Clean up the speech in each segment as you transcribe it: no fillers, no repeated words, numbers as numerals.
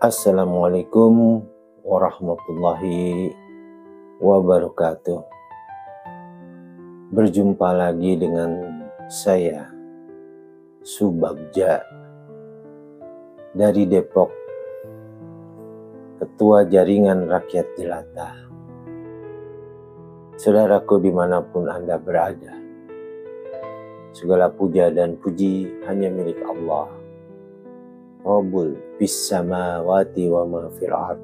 Assalamualaikum warahmatullahi wabarakatuh. Berjumpa lagi dengan saya, Subagja, dari Depok, Ketua Jaringan Rakyat Jelata. Saudaraku dimanapun Anda berada, segala puja dan puji hanya milik Allah, Rabbul bis samawati wa ma fil ard.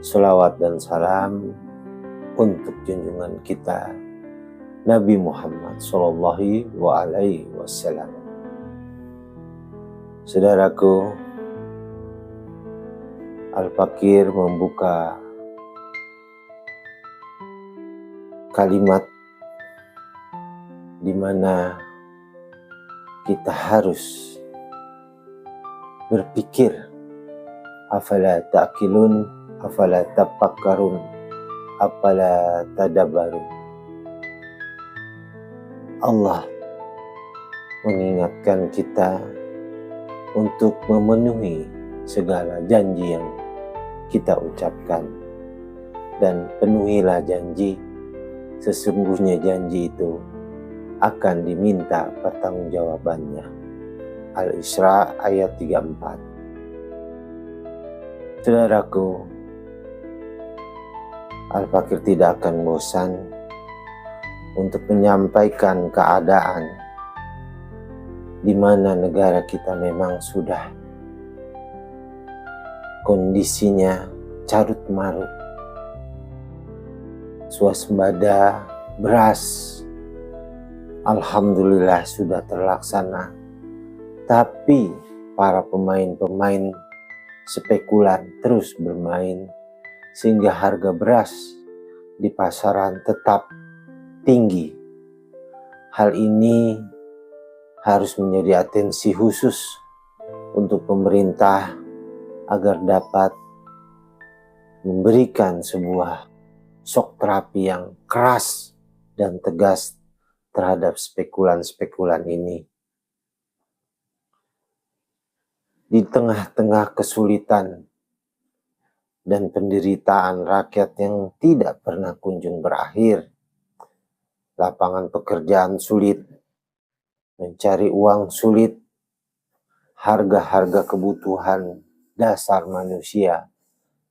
Salawat dan salam untuk junjungan kita Nabi Muhammad sallallahu alaihi wasallam. Saudaraku, Al-Fakir membuka kalimat di mana kita harus berpikir, afala ta'qilun, afala tafakkarun, afala tadabbarun. Allah mengingatkan kita untuk memenuhi segala janji yang kita ucapkan, dan penuhilah janji, sesungguhnya janji itu akan diminta pertanggungjawabannya. Al-Isra ayat 34. Saudaraku, Al-Fakir tidak akan bosan untuk menyampaikan keadaan di mana negara kita memang sudah kondisinya carut marut. Swasembada beras alhamdulillah sudah terlaksana, tapi para pemain-pemain spekulan terus bermain sehingga harga beras di pasaran tetap tinggi. Hal ini harus menjadi atensi khusus untuk pemerintah agar dapat memberikan sebuah shock terapi yang keras dan tegas terhadap spekulan-spekulan ini. Di tengah-tengah kesulitan dan penderitaan rakyat yang tidak pernah kunjung berakhir, lapangan pekerjaan sulit, mencari uang sulit, harga-harga kebutuhan dasar manusia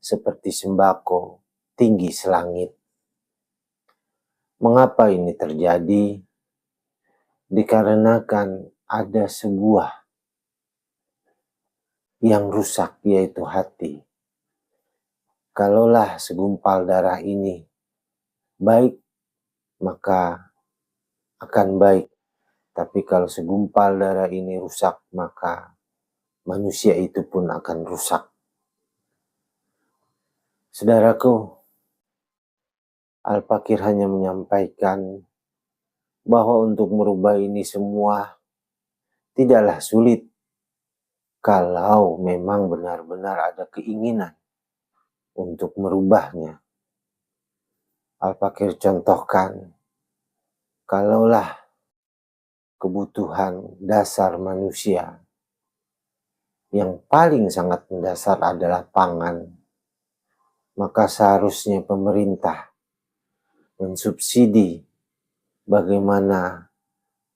seperti sembako tinggi selangit. Mengapa ini terjadi? Dikarenakan ada sebuah yang rusak, yaitu hati. Kalaulah segumpal darah ini baik, maka akan baik. Tapi kalau segumpal darah ini rusak, maka manusia itu pun akan rusak. Saudaraku, Al-Fakir hanya menyampaikan bahwa untuk merubah ini semua tidaklah sulit kalau memang benar-benar ada keinginan untuk merubahnya. Al-Fakir contohkan, kalaulah kebutuhan dasar manusia yang paling sangat mendasar adalah pangan, maka seharusnya pemerintah mensubsidi bagaimana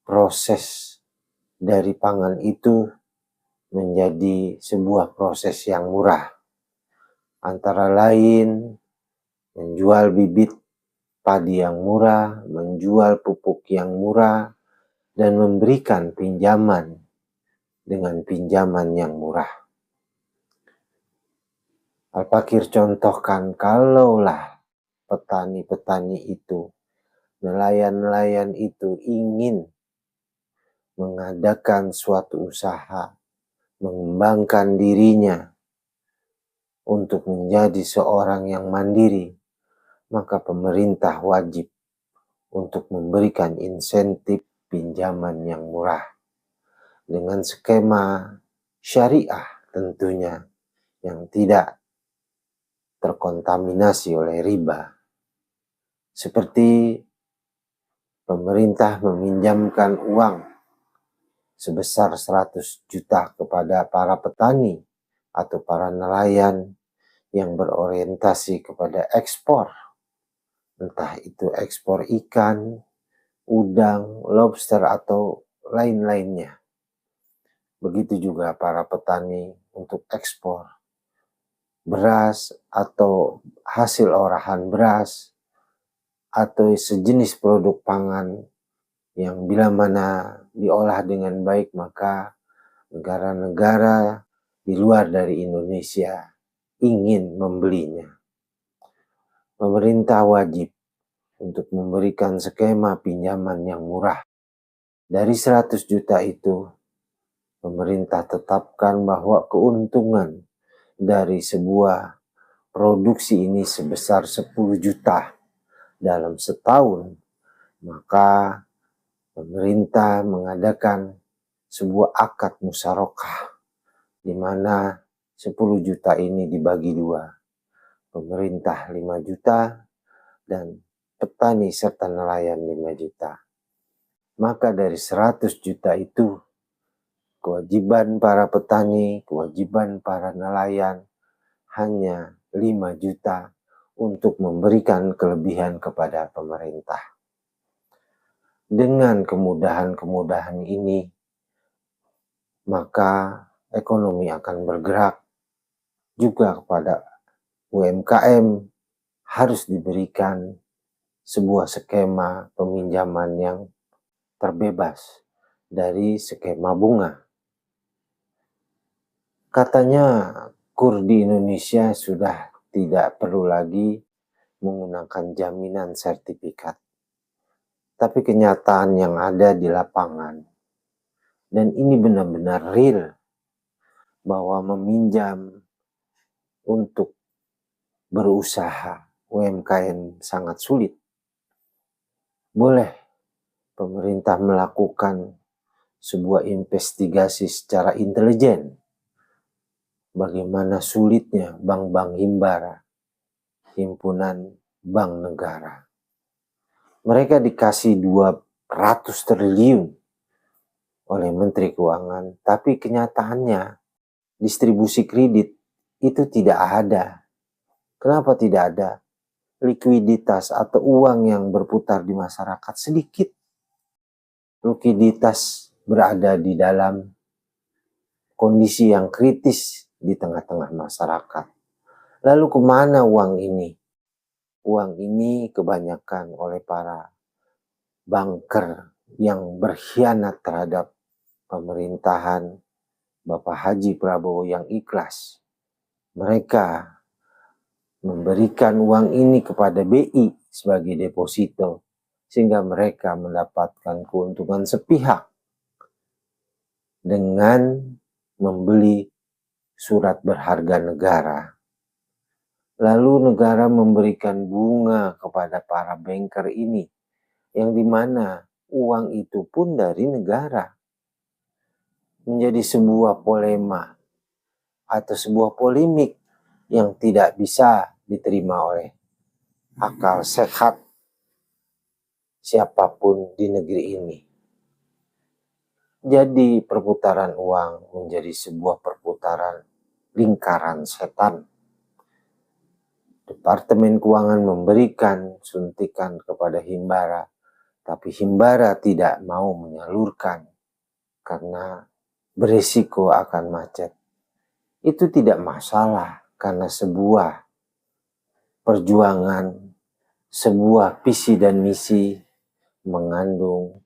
proses dari pangan itu menjadi sebuah proses yang murah. Antara lain menjual bibit padi yang murah, menjual pupuk yang murah, dan memberikan pinjaman dengan pinjaman yang murah. Al-Fakir contohkan, kalaulah petani-petani itu, nelayan-nelayan itu ingin mengadakan suatu usaha, mengembangkan dirinya untuk menjadi seorang yang mandiri, maka pemerintah wajib untuk memberikan insentif pinjaman yang murah dengan skema syariah tentunya, yang tidak terkontaminasi oleh riba. Seperti pemerintah meminjamkan uang sebesar 100 juta kepada para petani atau para nelayan yang berorientasi kepada ekspor, entah itu ekspor ikan, udang, lobster, atau lain-lainnya. Begitu juga para petani untuk ekspor beras atau hasil olahan beras atau sejenis produk pangan yang bila mana diolah dengan baik maka negara-negara di luar dari Indonesia ingin membelinya. Pemerintah wajib untuk memberikan skema pinjaman yang murah. Dari 100 juta itu, pemerintah tetapkan bahwa keuntungan dari sebuah produksi ini sebesar 10 juta dalam setahun, maka pemerintah mengadakan sebuah akad musyarakah di mana 10 juta ini dibagi dua. Pemerintah 5 juta dan petani serta nelayan 5 juta. Maka dari 100 juta itu, kewajiban para petani, kewajiban para nelayan hanya 5 juta untuk memberikan kelebihan kepada pemerintah. Dengan kemudahan-kemudahan ini, maka ekonomi akan bergerak juga kepada UMKM harus diberikan sebuah skema peminjaman yang terbebas dari skema bunga. Katanya KUR di Indonesia sudah tidak perlu lagi menggunakan jaminan sertifikat. Tapi kenyataan yang ada di lapangan, dan ini benar-benar real, bahwa meminjam untuk berusaha UMKM sangat sulit. Boleh pemerintah melakukan sebuah investigasi secara intelijen bagaimana sulitnya bank-bank himbara, himpunan bank negara. Mereka dikasih 200 triliun oleh Menteri Keuangan, tapi kenyataannya distribusi kredit itu tidak ada. Kenapa tidak ada? Likuiditas atau uang yang berputar di masyarakat sedikit. Likuiditas berada di dalam kondisi yang kritis di tengah-tengah masyarakat. Lalu kemana uang ini? Uang ini kebanyakan oleh para banker yang berkhianat terhadap pemerintahan Bapak Haji Prabowo yang ikhlas. Mereka memberikan uang ini kepada BI sebagai deposito sehingga mereka mendapatkan keuntungan sepihak dengan membeli surat berharga negara. Lalu negara memberikan bunga kepada para banker ini yang dimana uang itu pun dari negara. Menjadi sebuah polema atau sebuah polemik yang tidak bisa diterima oleh akal sehat siapapun di negeri ini. Jadi perputaran uang menjadi sebuah perputaran lingkaran setan. Departemen Keuangan memberikan suntikan kepada himbara, tapi himbara tidak mau menyalurkan karena berisiko akan macet. Itu tidak masalah karena sebuah perjuangan, sebuah visi dan misi mengandung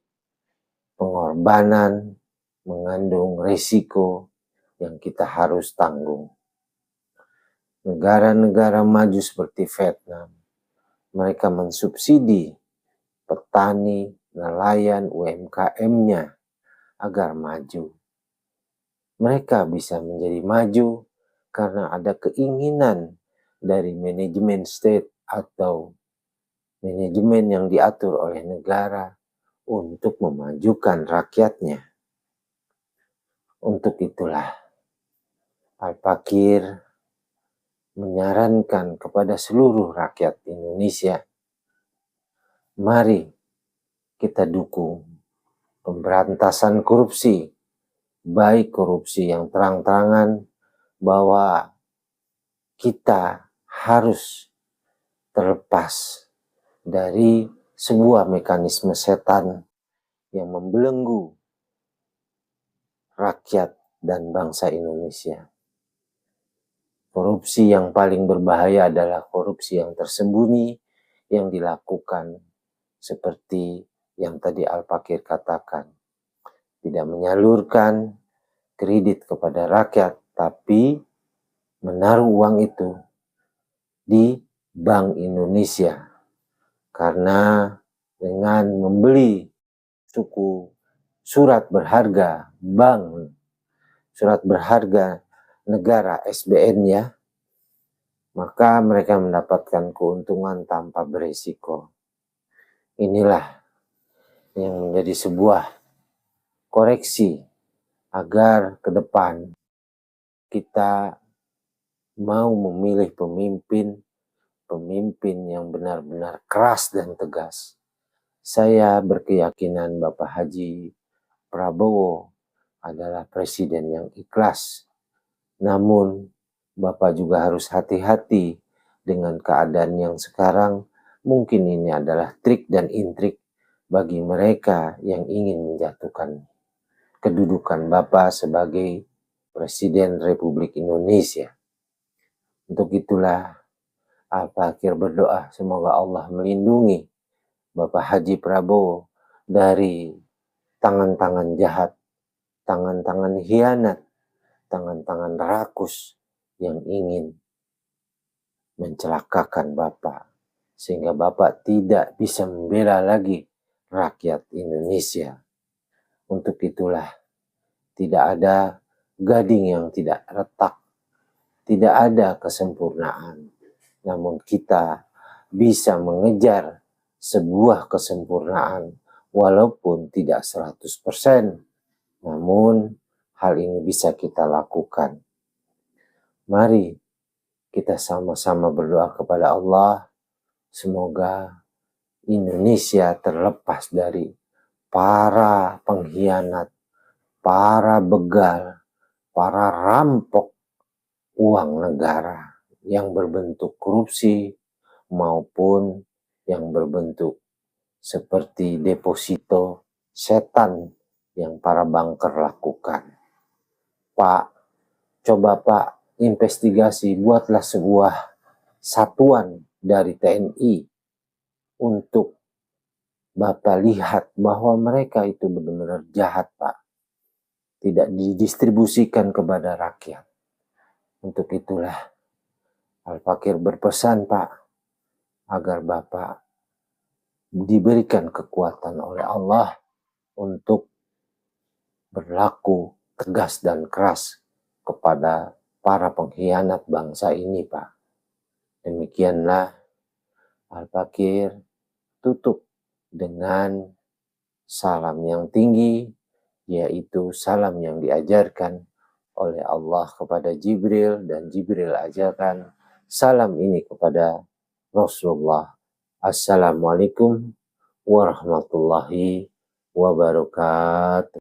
pengorbanan, mengandung risiko yang kita harus tanggung. Negara-negara maju seperti Vietnam, mereka mensubsidi petani, nelayan, UMKM-nya agar maju. Mereka bisa menjadi maju karena ada keinginan dari manajemen state atau manajemen yang diatur oleh negara untuk memajukan rakyatnya. Untuk itulah Al-Fakir menyarankan kepada seluruh rakyat Indonesia, mari kita dukung pemberantasan korupsi, baik korupsi yang terang-terangan bahwa kita harus terlepas dari sebuah mekanisme setan yang membelenggu rakyat dan bangsa Indonesia. Korupsi yang paling berbahaya adalah korupsi yang tersembunyi, yang dilakukan seperti yang tadi Al-Fakir katakan. Tidak menyalurkan kredit kepada rakyat, tapi menaruh uang itu di Bank Indonesia. Karena dengan membeli surat berharga bank, surat berharga negara SBN ya, maka mereka mendapatkan keuntungan tanpa berisiko. Inilah yang menjadi sebuah koreksi agar ke depan kita mau memilih pemimpin yang benar-benar keras dan tegas. Saya berkeyakinan Bapak Haji Prabowo adalah presiden yang ikhlas. Namun Bapak juga harus hati-hati dengan keadaan yang sekarang. Mungkin ini adalah trik dan intrik bagi mereka yang ingin menjatuhkan kedudukan Bapak sebagai Presiden Republik Indonesia. Untuk itulah Al-Fakir berdoa semoga Allah melindungi Bapak Haji Prabowo dari tangan-tangan jahat, tangan-tangan hianat, tangan-tangan rakus yang ingin mencelakakan Bapak, sehingga Bapak tidak bisa membela lagi rakyat Indonesia. Untuk itulah tidak ada gading yang tidak retak, tidak ada kesempurnaan. Namun kita bisa mengejar sebuah kesempurnaan walaupun tidak 100%. Namun hal ini bisa kita lakukan. Mari kita sama-sama berdoa kepada Allah. Semoga Indonesia terlepas dari para pengkhianat, para begal, para rampok uang negara yang berbentuk korupsi maupun yang berbentuk seperti deposito setan yang para banker lakukan. Pak, coba Pak investigasi, buatlah sebuah satuan dari TNI untuk Bapak lihat bahwa mereka itu benar-benar jahat Pak. Tidak didistribusikan kepada rakyat. Untuk itulah Al-Fakir berpesan Pak, agar Bapak diberikan kekuatan oleh Allah untuk berlaku tegas dan keras kepada para pengkhianat bangsa ini Pak. Demikianlah Al-Fakir tutup dengan salam yang tinggi, yaitu salam yang diajarkan oleh Allah kepada Jibril, dan Jibril ajarkan salam ini kepada Rasulullah. Assalamualaikum warahmatullahi wabarakatuh.